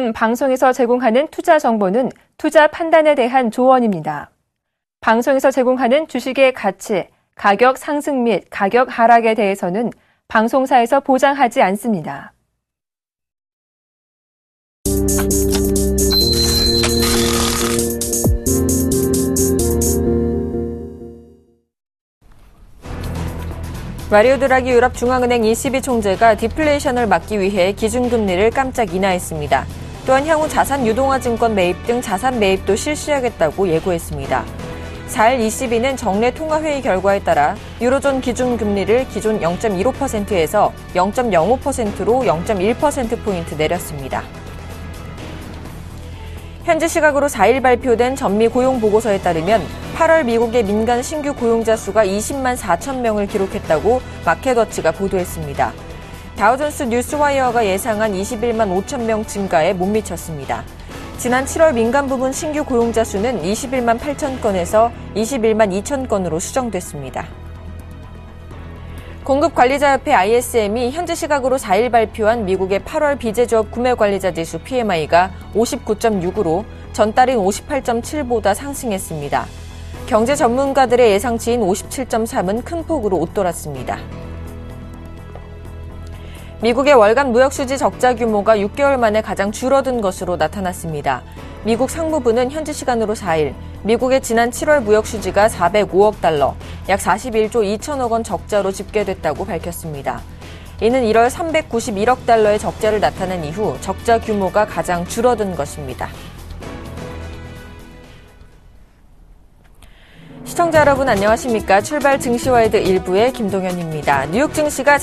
이번 방송에서 제공하는 투자 정보는 투자 판단에 대한 조언입니다. 방송에서 제공하는 주식의 가치, 가격 상승 및 가격 하락에 대해서는 방송사에서 보장하지 않습니다. 마리오 드라기 유럽중앙은행 ECB 총재가 디플레이션을 막기 위해 기준금리를 깜짝 인하했습니다. 또한 향후 자산 유동화 증권 매입 등 자산 매입도 실시하겠다고 예고했습니다. 4일 ECB는 정례 통화회의 결과에 따라 유로존 기준금리를 기존 0.15%에서 0.05%로 0.1%포인트 내렸습니다. 현지 시각으로 4일 발표된 전미 고용보고서에 따르면 8월 미국의 민간 신규 고용자 수가 20만 4천 명을 기록했다고 마켓워치가 보도했습니다. 다우존스 뉴스와이어가 예상한 21만 5천 명 증가에 못 미쳤습니다. 지난 7월 민간 부문 신규 고용자 수는 21만 8천 건에서 21만 2천 건으로 수정됐습니다. 공급관리자협회 ISM이 현지 시각으로 4일 발표한 미국의 8월 비제조업 구매관리자 지수 PMI가 59.6으로 전달인 58.7보다 상승했습니다. 경제 전문가들의 예상치인 57.3은 큰 폭으로 웃돌았습니다. 미국의 월간 무역수지 적자 규모가 6개월 만에 가장 줄어든 것으로 나타났습니다. 미국 상무부는 현지 시간으로 4일 미국의 지난 7월 무역수지가 405억 달러, 약 41조 2천억 원 적자로 집계됐다고 밝혔습니다. 이는 1월 391억 달러의 적자를 나타낸 이후 적자 규모가 가장 줄어든 것입니다. 시청자 여러분 안녕하십니까? 출발 증시와이드 1부의 김동현입니다. 뉴욕 증시가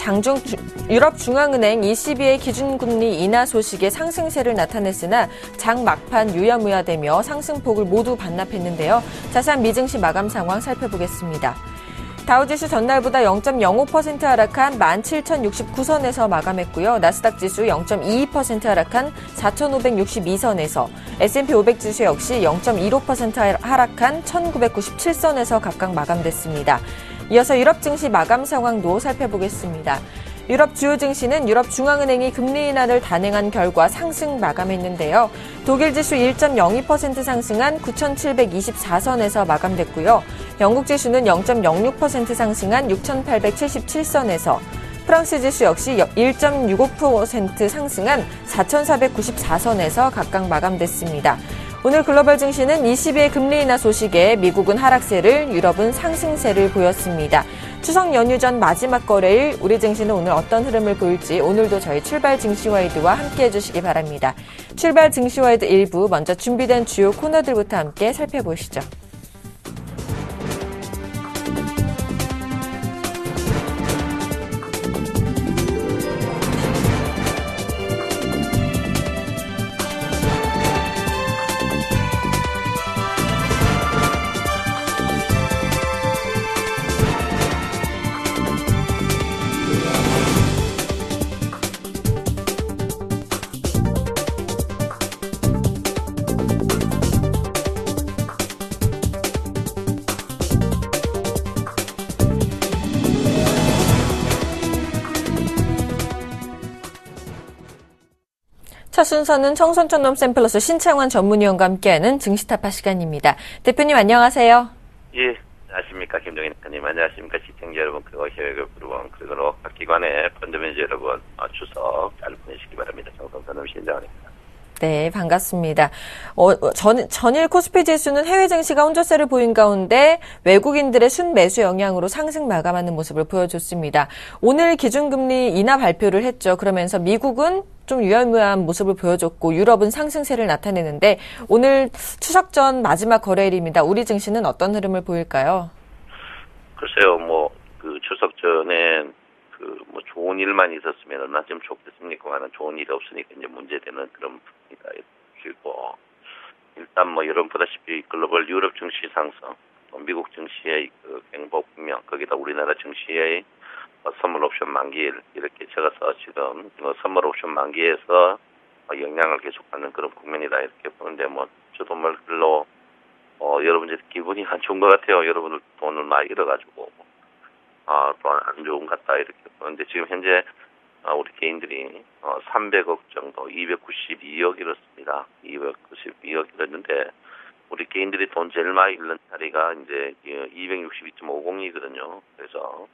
유럽중앙은행 ECB의 기준금리 인하 소식에 상승세를 나타냈으나 장 막판 유야무야되며 상승폭을 모두 반납했는데요. 자세한 미증시 마감 상황 살펴보겠습니다. 다우지수 전날보다 0.05% 하락한 17,069선에서 마감했고요. 나스닥 지수 0.22% 하락한 4,562선에서, S&P 500 지수 역시 0.15% 하락한 1,997선에서 각각 마감됐습니다. 이어서 유럽 증시 마감 상황도 살펴보겠습니다. 유럽 주요 증시는 유럽중앙은행이 금리 인하를 단행한 결과 상승 마감했는데요. 독일 지수 1.02% 상승한 9,724선에서 마감됐고요. 영국 지수는 0.06% 상승한 6,877선에서, 프랑스 지수 역시 1.65% 상승한 4,494선에서 각각 마감됐습니다. 오늘 글로벌 증시는 ECB의 금리 인하 소식에 미국은 하락세를, 유럽은 상승세를 보였습니다. 추석 연휴 전 마지막 거래일 우리 증시는 오늘 어떤 흐름을 보일지 오늘도 저희 출발 증시와이드와 함께 해주시기 바랍니다. 출발 증시와이드 1부 먼저 준비된 주요 코너들부터 함께 살펴보시죠. 첫 순서는 청선촌놈 샘플러스 신창원 전문위원과 함께하는 증시타파 시간입니다. 대표님 안녕하세요. 예, 안녕하십니까. 김동현 대표님 안녕하십니까. 시청자 여러분 그리고 해외 여러분 그리고 각 기관의 펀드매니저 여러분 추석 잘 보내시기 바랍니다. 청선촌놈 신창원입니다. 네, 반갑습니다. 전일 코스피 지수는 해외 증시가 혼조세를 보인 가운데 외국인들의 순매수 영향으로 상승 마감하는 모습을 보여줬습니다. 오늘 기준금리 인하 발표를 했죠. 그러면서 미국은 좀 유야무야한 모습을 보여줬고 유럽은 상승세를 나타내는데 오늘 추석 전 마지막 거래일입니다. 우리 증시는 어떤 흐름을 보일까요? 글쎄요, 추석 전에 좋은 일만 있었으면 얼마쯤 좋겠습니까? 하는 좋은 일이 없으니까 이제 문제되는 그런 부분이다. 그리고 일단 여러분 보다시피 글로벌 유럽 증시 상승, 미국 증시의 횡보 국면, 거기다 우리나라 증시의 선물 옵션 만기일 이렇게 적어서 지금 선물 옵션 만기에서 영향을 계속받는 그런 국면이다 이렇게 보는데 저도 별로 여러분들 기분이 안 좋은 것 같아요. 여러분들 돈을 많이 잃어가지고 또 안 좋은 것 같다 이렇게 보는데 지금 현재 우리 개인들이 300억 정도, 292억 잃었습니다. 292억 잃었는데 우리 개인들이 돈 제일 많이 잃는 자리가 이제 262.50이거든요. 그래서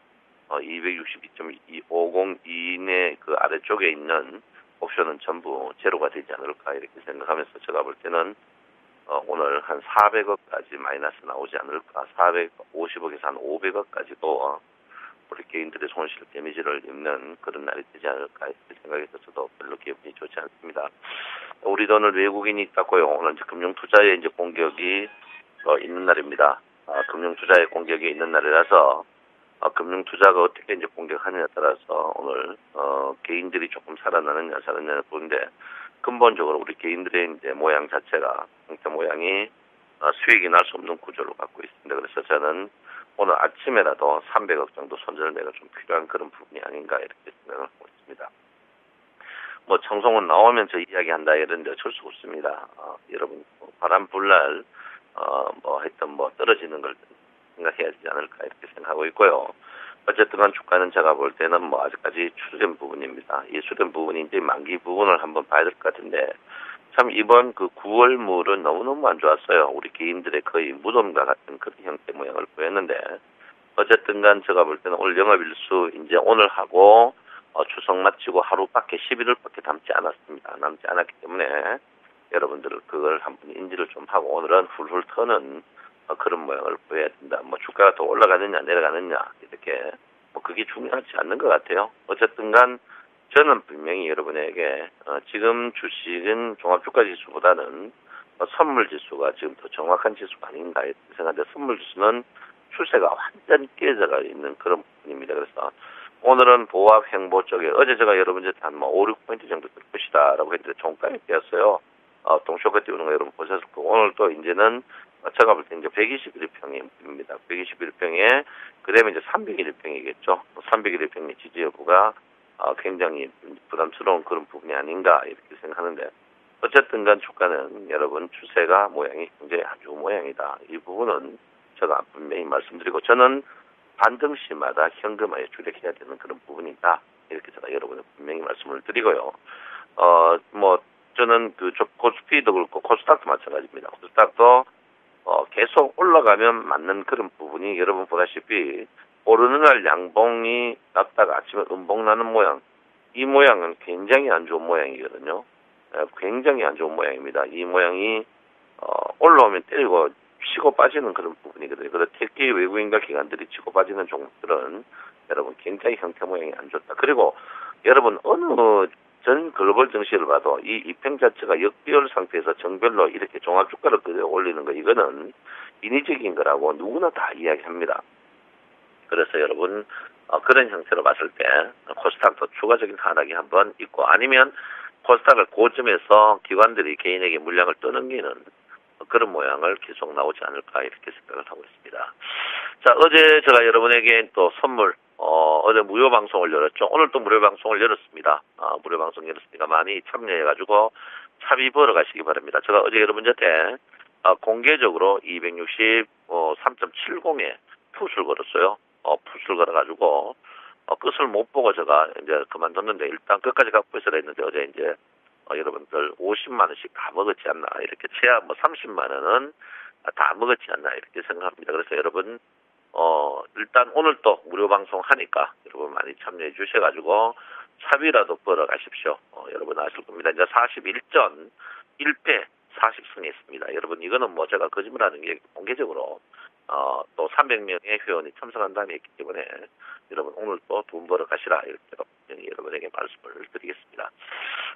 262.50 이내 그 아래쪽에 있는 옵션은 전부 제로가 되지 않을까 이렇게 생각하면서 제가 볼 때는 오늘 한 400억까지 마이너스 나오지 않을까, 450억에서 한 500억까지도 우리 개인들의 손실 데미지를 입는 그런 날이 되지 않을까 이렇게 생각해서 저도 별로 기분이 좋지 않습니다. 우리 돈을 외국인이 땄고요. 오늘 이제 금융투자에 이제 공격이 있는 날입니다. 금융투자에 공격이 있는 날이라서 금융투자가 어떻게 이제 공격하느냐에 따라서 오늘 개인들이 조금 살아나느냐 보는데 근본적으로 우리 개인들의 이제 모양 자체가 형태 모양이 수익이 날 수 없는 구조를 갖고 있습니다. 그래서 저는 오늘 아침에라도 300억 정도 손절매가 좀 필요한 그런 부분이 아닌가 이렇게 생각을 하고 있습니다. 뭐 청송은 나오면서 이야기한다 이런데 어쩔 수 없습니다. 여러분 바람 불날 하여튼 떨어지는 걸 생각해야 되지 않을까 이렇게 생각하고 있고요. 어쨌든 간 주가는 제가 볼 때는 아직까지 추세된 부분입니다. 이 추세된 부분이 이제 만기 부분을 한번 봐야 될 것 같은데 참 이번 그 9월 물은 너무너무 안 좋았어요. 우리 개인들의 거의 무덤과 같은 그런 형태 모양을 보였는데 어쨌든 간 제가 볼 때는 오늘 영업일수 이제 오늘 하고 추석 마치고 하루밖에 11일밖에 남지 않았습니다. 남지 않았기 때문에 여러분들 그걸 한번 인지를 좀 하고 오늘은 훌훌 터는 그런 모양을 보여야 된다. 주가가 더 올라가느냐 내려가느냐 이렇게 그게 중요하지 않는 것 같아요. 어쨌든 간 저는 분명히 여러분에게 지금 주식은 종합주가지수보다는 선물지수가 지금 더 정확한 지수가 아닌가 이렇게 생각하는데 선물지수는 추세가 완전 깨져가 있는 그런 부분입니다. 그래서 오늘은 보합 횡보 쪽에 어제 제가 여러분한테 한 5, 6포인트 정도 될 것이다라고 했는데 종가에 뛰었어요. 동쇼가 띄우는 거 여러분 보셨을 거고 오늘 또 이제는 제가 볼 때 이제 121평입니다. 121평에 그다음에 이제 301평이겠죠. 301평의 지지 여부가 굉장히 부담스러운 그런 부분이 아닌가 이렇게 생각하는데 어쨌든 간 주가는 여러분 추세가 모양이 굉장히 안 좋은 모양이다. 이 부분은 제가 분명히 말씀드리고 저는 반등 시마다 현금화에 주력해야 되는 그런 부분이다. 이렇게 제가 여러분에 분명히 말씀을 드리고요. 저는 코스피도 그렇고 코스닥도 마찬가지입니다. 코스닥도 계속 올라가면 맞는 그런 부분이 여러분 보다시피 오르는 날 양봉이 났다가 아침에 음봉 나는 모양. 이 모양은 굉장히 안 좋은 모양이거든요. 굉장히 안 좋은 모양입니다. 이 모양이 올라오면 때리고 치고 빠지는 그런 부분이거든요. 그래서 특히 외국인과 기관들이 치고 빠지는 종목들은 여러분 굉장히 형태 모양이 안 좋다. 그리고 여러분 어느 전 글로벌 증시를 봐도 이 이평 자체가 역비율 상태에서 정별로 이렇게 종합주가를 끌어올리는 거 이거는 인위적인 거라고 누구나 다 이야기합니다. 그래서 여러분 그런 형태로 봤을 때 코스닥도 추가적인 하락이 한번 있고 아니면 코스닥을 고점에서 기관들이 개인에게 물량을 떠넘기는 그런 모양을 계속 나오지 않을까 이렇게 생각을 하고 있습니다. 자, 어제 제가 여러분에게 또 선물 어제 무료 방송을 열었죠. 오늘 또 무료 방송을 열었습니다. 무료 방송 열었으니까 많이 참여해가지고 차비 벌어 가시기 바랍니다. 제가 어제 여러분한테 공개적으로 263.70에 풋을 걸었어요. 풋을 걸어가지고 끝을 못 보고 제가 이제 그만뒀는데 일단 끝까지 갖고 있어야 했는데 어제 이제 여러분들 50만 원씩 다 먹었지 않나 이렇게 최하 30만 원은 다 먹었지 않나 이렇게 생각합니다. 그래서 여러분 일단 오늘 또 무료 방송 하니까 여러분 많이 참여해 주셔가지고 차비라도 벌어 가십시오. 여러분 아실 겁니다. 이제 41전 1패 40승 했습니다. 여러분 이거는 제가 거짓말하는 게 공개적으로 또 300명의 회원이 참석한다는 했기 때문에 여러분 오늘 또 돈 벌어 가시라 이렇게 여러분에게 말씀을 드리겠습니다.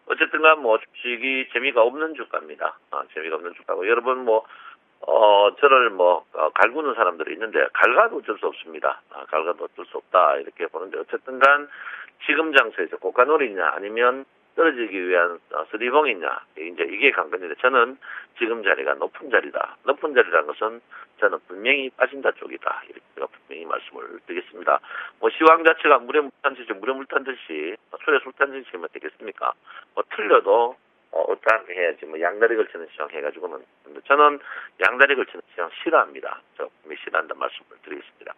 어쨌든 간 주식이 재미가 없는 주가입니다. 재미가 없는 주가고 여러분 저를 갈구는 사람들이 있는데 갈가도 어쩔 수 없습니다. 갈가도 어쩔 수 없다 이렇게 보는데 어쨌든 간 지금 장소에서 고가놀이냐 아니면 떨어지기 위한 스리봉이냐 이제 이게 관건인데 저는 지금 자리가 높은 자리다. 높은 자리라는 것은 저는 분명히 빠진다 쪽이다. 이렇게 제가 분명히 말씀을 드리겠습니다. 시황 자체가 물에 물탄 듯이 술에 술탄 듯이 하면 되겠습니까? 틀려도 어떻게 해야지 양다리 걸치는 시장 해가지고는 저는 양다리 걸치는 시장 싫어합니다. 제가 분명히 싫어한다는 말씀을 드리겠습니다.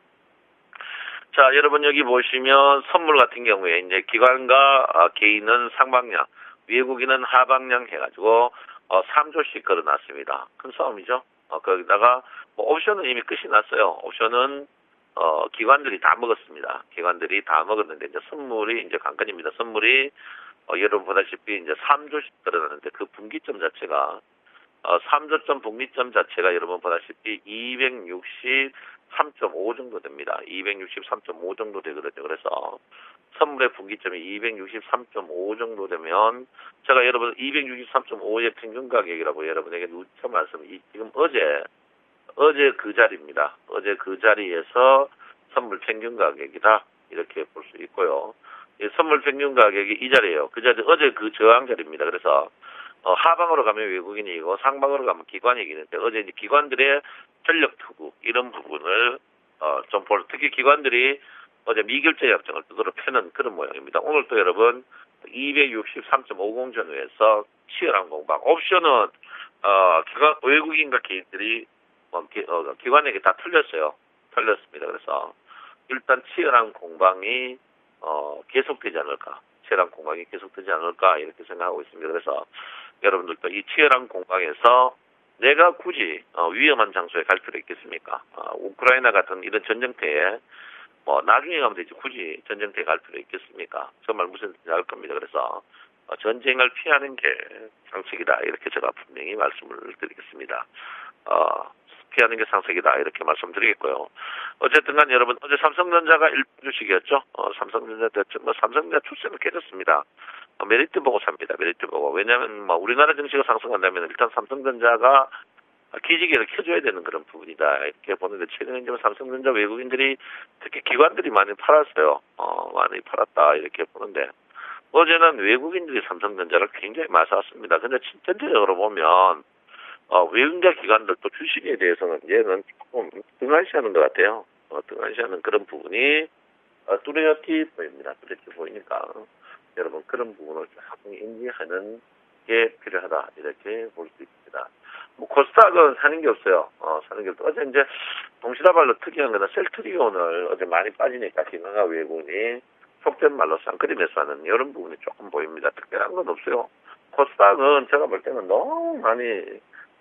자, 여러분 여기 보시면 선물 같은 경우에 이제 기관과 개인은 상방향, 외국인은 하방향 해가지고 3조씩 걸어놨습니다. 큰 싸움이죠. 거기다가 뭐 옵션은 이미 끝이 났어요. 옵션은 기관들이 다 먹었습니다. 기관들이 다 먹었는데 이제 선물이 이제 관건입니다. 선물이 여러분 보다시피 이제 3조씩 걸어놨는데 그 분기점 자체가 3조점 분기점 자체가 여러분 보다시피 263.5 정도 됩니다. 263.5 정도 되거든요. 그래서 선물의 분기점이 263.5 정도 되면 제가 여러분 263.5의 평균 가격이라고 여러분에게 누차 지금 어제 그 자리입니다. 어제 그 자리에서 선물 평균 가격이다 이렇게 볼 수 있고요. 선물 평균 가격이 이 자리예요. 그 자리 어제 그 저항 자리입니다. 그래서 하방으로 가면 외국인이고 상방으로 가면 기관이 이기는데 어제 이제 기관들의 전력 투구 이런 부분을 특히 기관들이 어제 미결제 약정을 두드러 패는 그런 모양입니다. 오늘 또 여러분 263.50 전후에서 치열한 공방. 옵션은 외국인과 개인들이 기관에게 다 털렸습니다. 그래서 일단 치열한 공방이 계속되지 않을까. 치열한 공방이 계속되지 않을까 이렇게 생각하고 있습니다. 그래서 여러분들도 이 치열한 공방에서 내가 굳이 위험한 장소에 갈 필요 있겠습니까? 우크라이나 같은 이런 전쟁터에 나중에 가면 되지 굳이 전쟁터에 갈 필요 있겠습니까? 정말 무슨 뜻인지 알 겁니다. 그래서 전쟁을 피하는 게 상책이다 이렇게 제가 분명히 말씀을 드리겠습니다. 피하는 게 상책이다 이렇게 말씀드리겠고요. 어쨌든 간 여러분 어제 삼성전자가 1주식이었죠. 삼성전자 삼성전자 추세는 깨졌습니다. 메리트 보고 삽니다. 메리트 보고. 왜냐하면 우리나라 증시가 상승한다면 일단 삼성전자가 기지개를 켜줘야 되는 그런 부분이다 이렇게 보는데 최근에 이제 삼성전자 외국인들이 특히 기관들이 많이 팔았어요. 많이 팔았다 이렇게 보는데 어제는 외국인들이 삼성전자를 굉장히 많이 샀습니다. 근데 전체적으로 보면 외국인과 기관들도 주식에 대해서는 얘는 조금 등한시하는 것 같아요. 등한시하는 그런 부분이 뚜렷이 보입니다. 뚜렷이 보이니까 여러분 그런 부분을 조금 인지하는 게 필요하다 이렇게 볼 수 있습니다. 코스닥은 사는 게 없어요. 사는 게 없어. 어제 이제 동시다발로 특이한 거는 셀트리온을 어제 많이 빠지니까 기관과 외국인이 속된 말로 쌍끌이 매수하는 이런 부분이 조금 보입니다. 특별한 건 없어요. 코스닥은 제가 볼 때는 너무 많이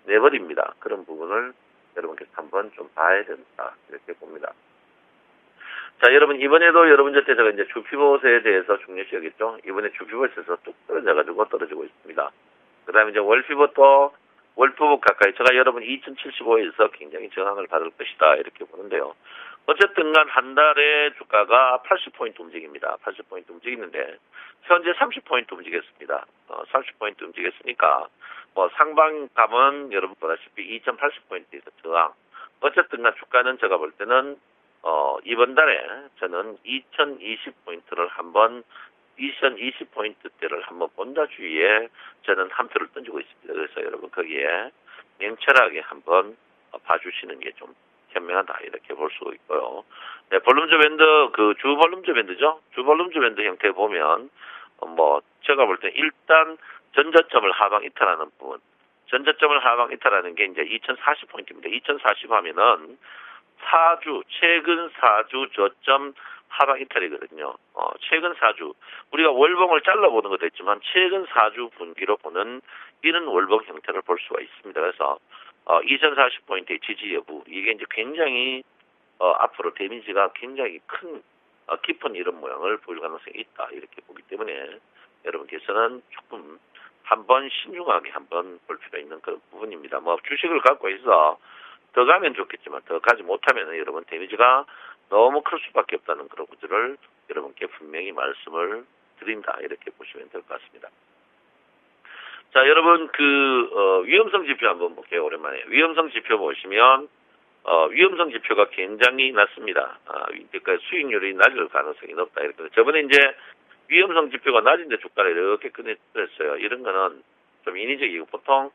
내버립니다. 그런 부분을 여러분께서 한번 좀 봐야 된다 이렇게 봅니다. 자, 여러분 이번에도 여러분한테 제가 이제 주피봇에 대해서 중요시 여겼죠. 이번에 주피봇에서 뚝 떨어지고 있습니다. 그다음에 이제 월피봇도 월프봇 가까이 제가 여러분 2075에서 굉장히 저항을 받을 것이다 이렇게 보는데요. 어쨌든 간 한 달에 주가가 80포인트 움직입니다. 80포인트 움직이는데 현재 30포인트 움직였습니다. 30포인트 움직였으니까 상방감은 여러분 보다시피 2080포인트에서 저항. 어쨌든 간 주가는 제가 볼 때는 이번 달에 저는 2020포인트를 한번 2020포인트대를 한번 본다 주의에 저는 한 표를 던지고 있습니다. 그래서 여러분 거기에 냉철하게 한번 봐주시는 게 좀 현명하다 이렇게 볼 수 있고요. 네, 볼륨조 밴드 주 볼륨조 밴드죠. 주 볼륨조 밴드 형태 보면 제가 볼 때 일단 전저점을 하방 이탈하는 부분. 전저점을 하방 이탈하는 게 이제 2040포인트입니다. 2040 하면은 최근 4주 저점 하방 이탈이거든요. 최근 4주. 우리가 월봉을 잘라보는 것도 있지만 최근 4주 분기로 보는 이런 월봉 형태를 볼 수가 있습니다. 그래서 2040포인트의 지지 여부. 이게 이제 굉장히 앞으로 데미지가 굉장히 깊은 이런 모양을 보일 가능성이 있다. 이렇게 보기 때문에 여러분께서는 조금 한번 신중하게 한번 볼 필요가 있는 그런 부분입니다. 주식을 갖고 있어 더 가면 좋겠지만 더 가지 못하면 여러분 데미지가 너무 클 수밖에 없다는 그런 것들을 여러분께 분명히 말씀을 드린다. 이렇게 보시면 될 것 같습니다. 자, 여러분 위험성 지표 한번 볼게요. 오랜만에. 위험성 지표 보시면 위험성 지표가 굉장히 낮습니다. 그러니까 수익률이 낮을 가능성이 높다. 이렇게. 저번에 이제 위험성 지표가 낮은데 주가를 이렇게 끊었어요. 이런 거는 좀 인위적이고 보통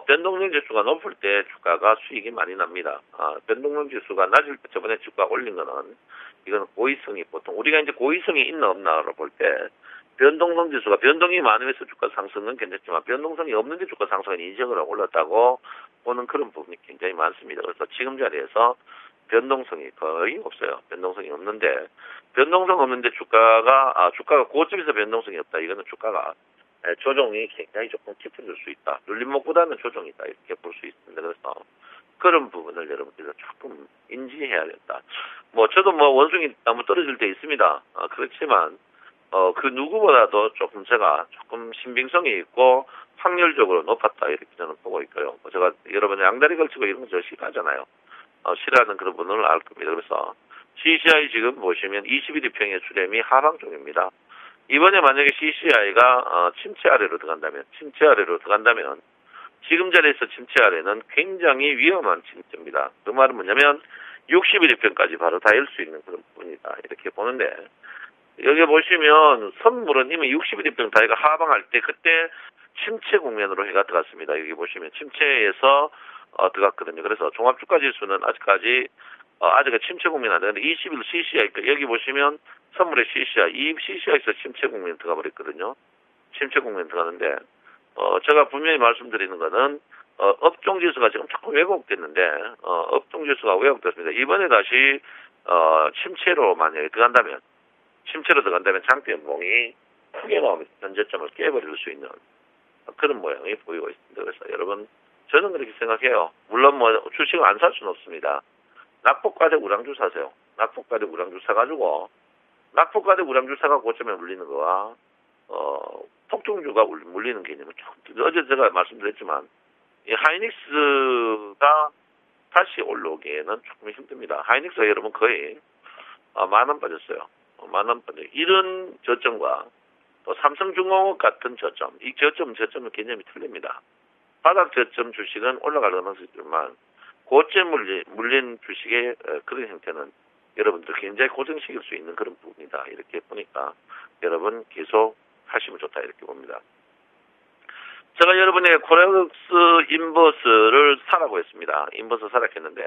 변동성 지수가 높을 때 주가가 수익이 많이 납니다. 변동성 지수가 낮을 때 저번에 주가 올린 거는 이건 고의성이 보통 우리가 이제 고의성이 있나 없나를 볼 때 변동성 지수가 변동이 많으면서 주가 상승은 괜찮지만 변동성이 없는데 주가 상승은 인정을 하고 올랐다고 보는 그런 부분이 굉장히 많습니다. 그래서 지금 자리에서 변동성이 거의 없어요. 변동성이 없는데 변동성 없는데 주가가 고점에서 변동성이 없다. 이거는 주가가 조정이 굉장히 조금 깊어질 수 있다. 눌림목보다는 조정이다. 이렇게 볼 수 있습니다. 그래서 그런 부분을 여러분께서 조금 인지해야 된다. 저도 원숭이 나무 떨어질 때 있습니다. 그렇지만 그 누구보다도 제가 조금 신빙성이 있고 확률적으로 높았다 이렇게 저는 보고 있고요. 제가 여러분 양다리 걸치고 이런 거 저 싫어하잖아요. 싫어하는 그런 분을 알 겁니다. 그래서 CCI 지금 보시면 21일평의 출렴이 하방 쪽입니다. 이번에 만약에 CCI가 침체 아래로 들어간다면 지금 자리에서 침체 아래는 굉장히 위험한 침체입니다. 그 말은 뭐냐면 61일평까지 바로 닿을 수 있는 그런 부분이다. 이렇게 보는데 여기 보시면 선물은 이미 61일평 다이가 하방할 때 그때 침체 국면으로 해가 들어갔습니다. 여기 보시면 침체에서 들어갔거든요. 그래서 종합주가지수는 아직까지 아직은 침체 국면 안 되는데 20일 CCI 여기 보시면 선물의 CCI 이 CCI에서 침체 국면 들어가 버렸거든요. 침체 국면 들어가는데 제가 분명히 말씀드리는 거는 업종지수가 지금 조금 왜곡됐는데 업종지수가 왜곡됐습니다. 이번에 다시 침체로 만약에 들어간다면 장대연봉이 크게 나오면서 전저점을 깨버릴 수 있는 그런 모양이 보이고 있습니다. 그래서 여러분 저는 그렇게 생각해요. 물론 주식을 안 살 수는 없습니다. 낙폭과대 우량주 사세요. 낙폭과대 우량주 사가지고 낙폭과대 우량주 사가 고점에 물리는 거와 폭등주가 물리는 개념은 조금 어제 제가 말씀드렸지만 이 하이닉스가 다시 올라오기에는 조금 힘듭니다. 하이닉스가 여러분 거의 10,000원 빠졌어요. 10,000원 빠져. 이런 저점과 또 삼성중공업 같은 저점, 이 저점은 개념이 틀립니다. 바닥 저점 주식은 올라갈 가능성이 있지만 고점 물린 주식의 그런 형태는 여러분들 굉장히 고정시킬 수 있는 그런 부분이다. 이렇게 보니까 여러분 계속 하시면 좋다 이렇게 봅니다. 제가 여러분에게 코렉스 인버스를 사라고 했습니다. 인버스 사라고 했는데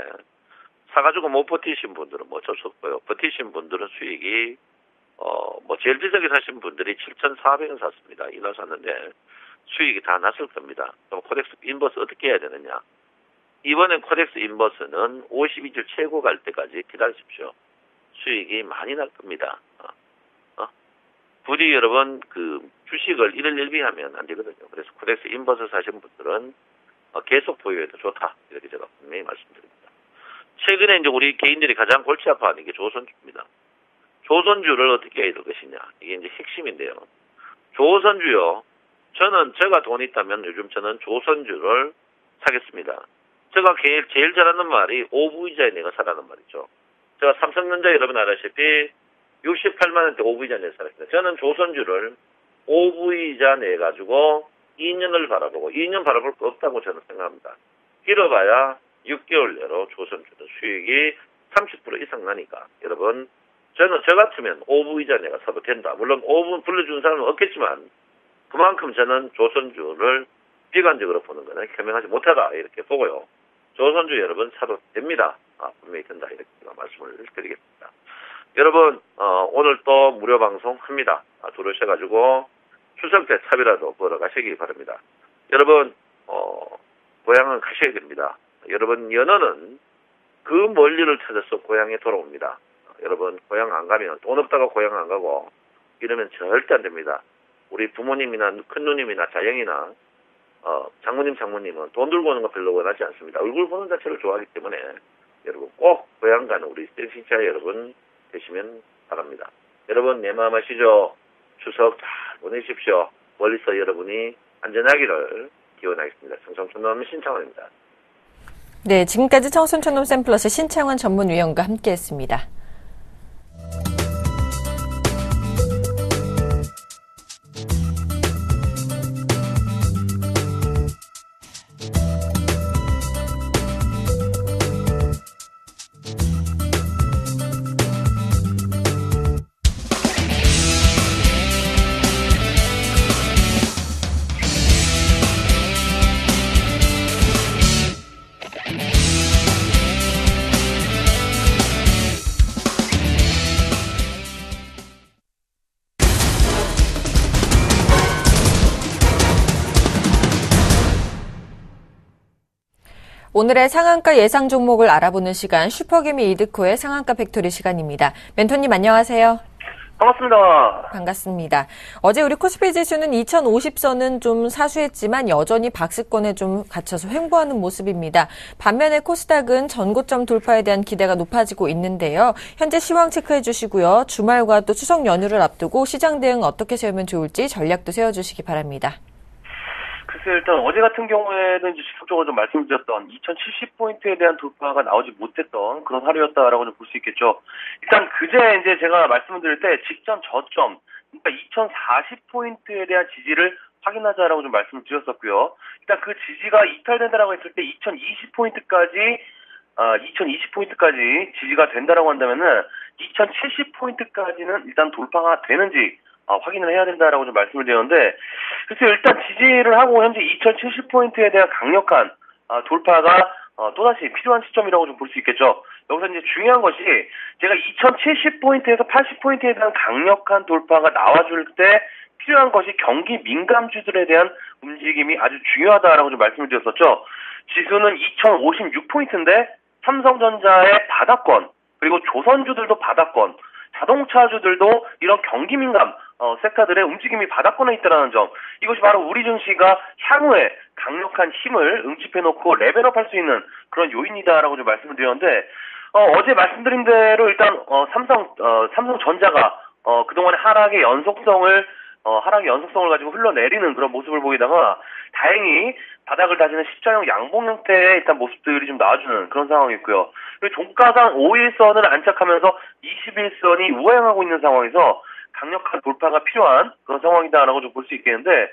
사가지고 못 버티신 분들은 어쩔 수 없고요. 버티신 분들은 수익이 제일 비싸게 사신 분들이 7,400원 샀습니다. 이날 샀는데 수익이 다 났을 겁니다. 그럼 코덱스 인버스 어떻게 해야 되느냐? 이번엔 코덱스 인버스는 52주 최고 갈 때까지 기다리십시오. 수익이 많이 날 겁니다. 부디 여러분 주식을 1월 1비하면 안 되거든요. 그래서 코덱스 인버스 사신 분들은 계속 보유해도 좋다. 이렇게 제가 분명히 말씀드립니다. 최근에 이제 우리 개인들이 가장 골치 아파하는 게 조선주입니다. 조선주를 어떻게 해야 될 것이냐. 이게 이제 핵심인데요. 조선주요. 제가 돈이 있다면 요즘 저는 조선주를 사겠습니다. 제가 제일 잘하는 말이 오부이자에 내가 사라는 말이죠. 제가 삼성전자 여러분 알다시피 68만원대 오부이자 내가 살았습니다. 저는 조선주를 오부이자 내가지고 2년을 바라보고 2년 바라볼 거 없다고 저는 생각합니다. 길어봐야 6개월 내로 조선주는 수익이 30% 이상 나니까 여러분 저 같으면 오부이자 내가 사도 된다. 물론 오부 불러주는 사람은 없겠지만 그만큼 저는 조선주를 비관적으로 보는 거는 현명하지 못하다 이렇게 보고요. 조선주 여러분 사도 됩니다. 분명히 된다 이렇게 말씀을 드리겠습니다. 여러분 오늘 또 무료 방송 합니다. 들어오셔가지고 추석 때 차비라도 벌어 가시기 바랍니다. 여러분 고향은 가셔야 됩니다. 여러분 연어는 그 멀리를 찾아서 고향에 돌아옵니다. 여러분 고향 안 가면 돈 없다가 고향 안 가고 이러면 절대 안 됩니다. 우리 부모님이나 큰누님이나 자영이나 장모님은 돈 들고 오는 거 별로 원하지 않습니다. 얼굴 보는 자체를 좋아하기 때문에 여러분 꼭 고향 가는 우리 셀시차 여러분 되시면 바랍니다. 여러분 내 마음 아시죠? 추석 잘 보내십시오. 멀리서 여러분이 안전하기를 기원하겠습니다. 청송촌놈 신창원입니다. 네, 지금까지 청순촌놈 샘플러스 신창원 전문위원과 함께했습니다. 오늘의 상한가 예상 종목을 알아보는 시간 슈퍼개미 이드코의 상한가 팩토리 시간입니다. 멘토님 안녕하세요. 반갑습니다. 반갑습니다. 어제 우리 코스피 지수는 2050선은 좀 사수했지만 여전히 박스권에 좀 갇혀서 횡보하는 모습입니다. 반면에 코스닥은 전고점 돌파에 대한 기대가 높아지고 있는데요. 현재 시황 체크해 주시고요. 주말과 또 추석 연휴를 앞두고 시장 대응 어떻게 세우면 좋을지 전략도 세워주시기 바랍니다. 글쎄요, 일단 어제 같은 경우에는 이제 지속적으로 좀 말씀드렸던 2070포인트에 대한 돌파가 나오지 못했던 그런 하루였다라고 좀 볼 수 있겠죠. 일단 그제 이제 제가 말씀을 드릴 때 직전 저점, 그러니까 2040포인트에 대한 지지를 확인하자라고 좀 말씀을 드렸었고요. 일단 그 지지가 이탈된다라고 했을 때 2020포인트까지 지지가 된다라고 한다면은 2070포인트까지는 일단 돌파가 되는지 확인을 해야 된다라고 좀 말씀을 드렸는데, 글쎄요, 일단 지지를 하고 현재 2070포인트에 대한 강력한 돌파가 또다시 필요한 시점이라고 좀 볼 수 있겠죠. 여기서 이제 중요한 것이 제가 2070포인트에서 80포인트에 대한 강력한 돌파가 나와줄 때 필요한 것이 경기 민감주들에 대한 움직임이 아주 중요하다라고 좀 말씀을 드렸었죠. 지수는 2056포인트인데 삼성전자의 바닥권, 그리고 조선주들도 바닥권, 자동차주들도 이런 경기 민감 섹터들의 움직임이 바닥권에 있다는 점, 이것이 바로 우리 증시가 향후에 강력한 힘을 응집해놓고 레벨업할 수 있는 그런 요인이다라고 좀 말씀을 드렸는데, 어제 말씀드린 대로 일단 삼성전자가 그동안의 하락의 연속성을 가지고 흘러내리는 그런 모습을 보이다가 다행히 바닥을 다지는 십자형 양봉 형태의 일단 모습들이 좀 나와주는 그런 상황이고요. 그리고 종가상 5일선을 안착하면서 21선이 우행하고 있는 상황에서 강력한 돌파가 필요한 그런 상황이다라고 좀 볼 수 있겠는데,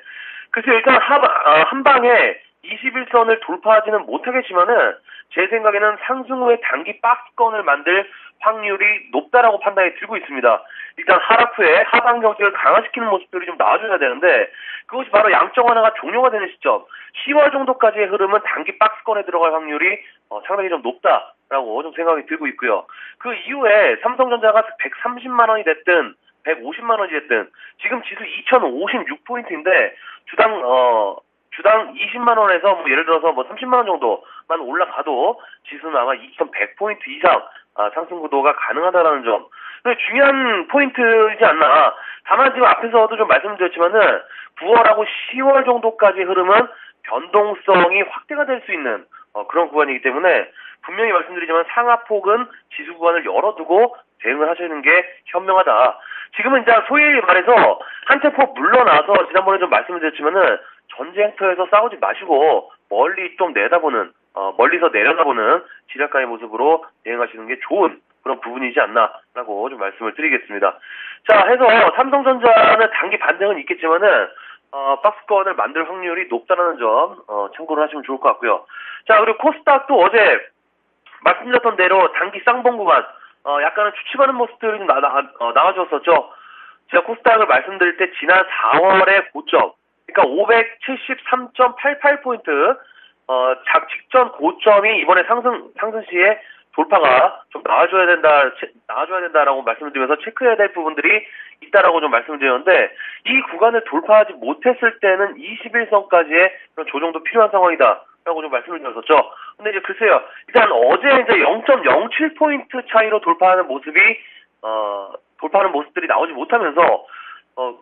글쎄요, 일단 한 방에 21선을 돌파하지는 못하겠지만은 제 생각에는 상승 후에 단기 박스권을 만들 확률이 높다라고 판단이 들고 있습니다. 일단 하락 후에 하방 경직을 강화시키는 모습들이 좀 나와줘야 되는데, 그것이 바로 양적 완화가 종료가 되는 시점 10월 정도까지의 흐름은 단기 박스권에 들어갈 확률이 상당히 좀 높다라고 좀 생각이 들고 있고요. 그 이후에 삼성전자가 130만 원이 됐든 150만 원이 됐든 지금 지수 2056포인트인데 주당 20만 원에서 뭐 예를 들어서 뭐 30만 원 정도만 올라가도 지수는 아마 2100포인트 이상 상승 구도가 가능하다라는 점. 중요한 포인트이지 않나. 다만 지금 앞에서도 좀 말씀드렸지만은 9월하고 10월 정도까지 흐름은 변동성이 확대가 될 수 있는 그런 구간이기 때문에 분명히 말씀드리지만 상하폭은 지수 구간을 열어두고 대응을 하시는 게 현명하다. 지금은 이제 소위 말해서 한 템포 물러나서 지난번에 좀 말씀을 드렸지만은 전쟁터에서 싸우지 마시고 멀리 좀 멀리서 내려다보는 지략가의 모습으로 대응하시는 게 좋은 그런 부분이지 않나라고 좀 말씀을 드리겠습니다. 자, 해서 삼성전자는 단기 반등은 있겠지만은 박스권을 만들 확률이 높다는 점 참고를 하시면 좋을 것 같고요. 자, 그리고 코스닥도 어제 말씀드렸던 대로 단기 쌍봉 구간 약간은 추측하는 모습들이 좀 나와줬었죠. 제가 코스닥을 말씀드릴 때 지난 4월의 고점, 그러니까 573.88포인트 직전 고점이 이번에 상승 시에 돌파가 좀 나와줘야 된다라고 말씀을 드리면서 체크해야 될 부분들이 있다라고 좀 말씀을 드렸는데, 이 구간을 돌파하지 못했을 때는 21선까지의 그런 조정도 필요한 상황이다라고 좀 말씀을 드렸었죠. 근데 이제 글쎄요, 일단 어제 이제 0.07포인트 차이로 돌파하는 모습들이 나오지 못하면서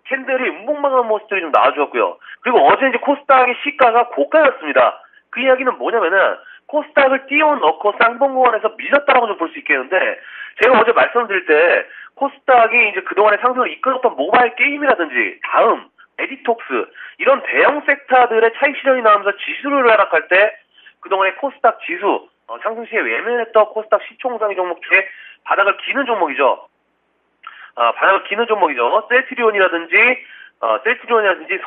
캔들이 음봉막하는 모습들이 좀 나와주었고요. 그리고 어제 이제 코스닥의 시가가 고가였습니다. 그 이야기는 뭐냐면은 코스닥을 띄워넣고 쌍봉구간에서 밀렸다라고 좀 볼 수 있겠는데, 제가 어제 말씀드릴 때 코스닥이 이제 그동안의 상승을 이끌었던 모바일 게임이라든지 다음 에디톡스 이런 대형 섹터들의 차익 실현이 나오면서 지수를 하락할 때 그동안의 코스닥 지수 상승 시에 외면했던 코스닥 시총상위 종목 중에 바닥을 기는 종목이죠. 셀트리온이라든지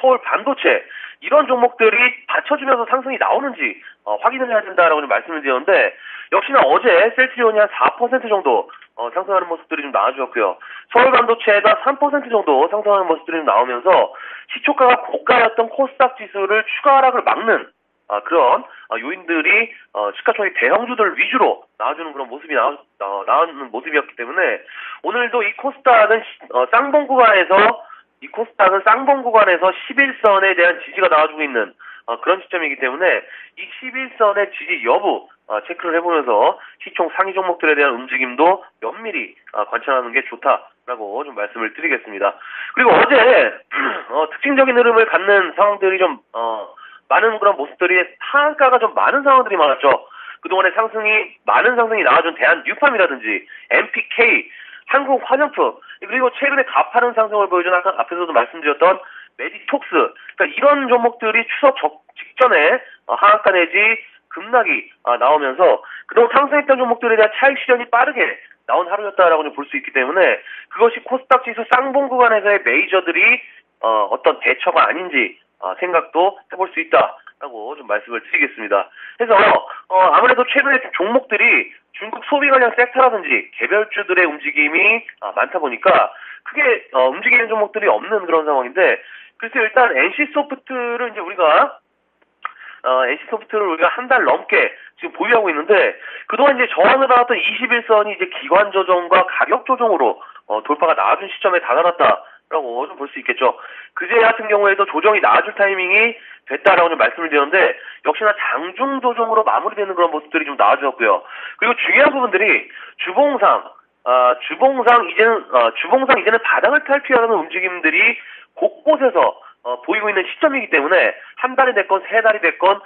서울 반도체 이런 종목들이 받쳐주면서 상승이 나오는지 확인을 해야 된다라고 좀 말씀을 드렸는데, 역시나 어제 셀트리온이 한 4% 정도 상승하는 모습들이 좀 나와주었고요. 서울 반도체가 3% 정도 상승하는 모습들이 좀 나오면서 시초가가 고가였던 코스닥 지수를 추가 하락을 막는 그런 요인들이 시가총액 대형주들 위주로 나와주는 그런 모습이 나오는 모습이었기 때문에 오늘도 이 코스닥은 쌍봉 구간에서 11선에 대한 지지가 나와주고 있는 그런 시점이기 때문에 이 11선의 지지 여부 체크를 해보면서 시총 상위 종목들에 대한 움직임도 면밀히 관찰하는 게 좋다라고 좀 말씀을 드리겠습니다. 그리고 어제 특징적인 흐름을 갖는 상황들이 좀 많은 그런 모습들이 하한가가 좀 많은 상황들이 많았죠. 그동안에 많은 상승이 나와준 대한뉴팜이라든지 MPK, 한국화장품, 그리고 최근에 가파른 상승을 보여준 아까 앞에서도 말씀드렸던 메디톡스, 그러니까 이런 종목들이 추석 직전에 하한가 내지 급락이 나오면서 그동안 상승했던 종목들에 대한 차익 실현이 빠르게 나온 하루였다라고 볼 수 있기 때문에 그것이 코스닥 지수 쌍봉 구간에서의 메이저들이 어떤 대처가 아닌지 생각도 해볼 수 있다라고 좀 말씀을 드리겠습니다. 그래서 아무래도 최근에 종목들이 중국 소비 관련 섹터라든지 개별주들의 움직임이 많다 보니까 크게 움직이는 종목들이 없는 그런 상황인데, 그래서 일단 NC소프트를 이제 우리가 한 달 넘게 지금 보유하고 있는데, 그동안 이제 저항을 받았던 21선이 이제 기관 조정과 가격 조정으로 돌파가 나와준 시점에 다다랐다라고 좀 볼 수 있겠죠. 그제 같은 경우에도 조정이 나와줄 타이밍이 됐다라고 좀 말씀을 드렸는데, 역시나 장중 조정으로 마무리되는 그런 모습들이 좀 나와주었고요. 그리고 중요한 부분들이 주봉상 이제는 바닥을 탈피하는 움직임들이 곳곳에서 보이고 있는 시점이기 때문에 한 달이 됐건 세 달이 됐건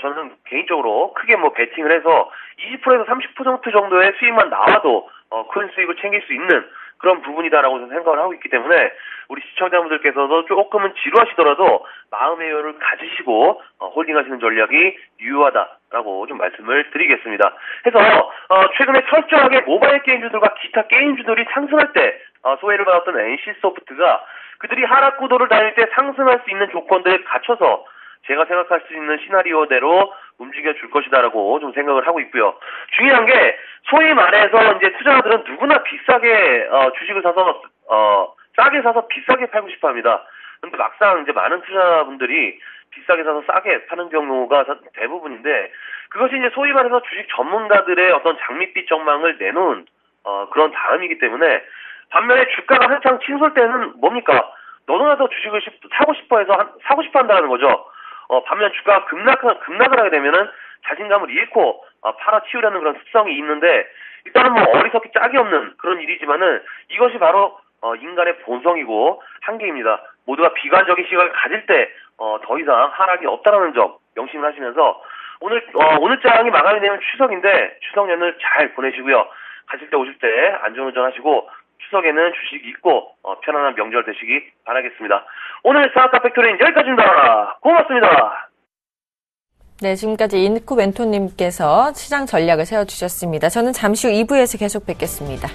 저는 개인적으로 크게 배팅을 해서 20%에서 30% 정도의 수익만 나와도 큰 수익을 챙길 수 있는 그런 부분이다라고 저는 생각을 하고 있기 때문에 우리 시청자분들께서도 조금은 지루하시더라도 마음의 여유를 가지시고 홀딩하시는 전략이 유효하다라고 좀 말씀을 드리겠습니다. 그래서 최근에 철저하게 모바일 게임주들과 기타 게임주들이 상승할 때 소외를 받았던 NC소프트가 그들이 하락 구도를 다닐 때 상승할 수 있는 조건들을 갖춰서 제가 생각할 수 있는 시나리오대로 움직여 줄 것이다라고 좀 생각을 하고 있고요. 중요한 게 소위 말해서 이제 투자자들은 누구나 비싸게 주식을 사서 싸게 사서 비싸게 팔고 싶어 합니다. 근데 막상 이제 많은 투자분들이 비싸게 사서 싸게 파는 경우가 대부분인데, 그것이 이제 소위 말해서 주식 전문가들의 어떤 장밋빛 전망을 내놓은 그런 다음이기 때문에, 반면에 주가가 한창 침솔 때는 뭡니까? 너도나도 주식을 사고 싶어 해서 사고 싶어 한다는 거죠. 반면 주가가 급락을 하게 되면은 자신감을 잃고 팔아치우려는 그런 습성이 있는데, 일단은 어리석기 짝이 없는 그런 일이지만은 이것이 바로 인간의 본성이고 한계입니다. 모두가 비관적인 시각을 가질 때 더 이상 하락이 없다라는 점 명심을 하시면서, 오늘 장이 마감이 되면 추석인데 추석 연휴 잘 보내시고요. 가실 때 오실 때 안전운전 하시고 추석에는 주식 잊고 편안한 명절 되시기 바라겠습니다. 오늘 사학과 팩토리는 여기까지입니다. 고맙습니다. 네, 지금까지 인코 멘토님께서 시장 전략을 세워주셨습니다. 저는 잠시 후 2부에서 계속 뵙겠습니다.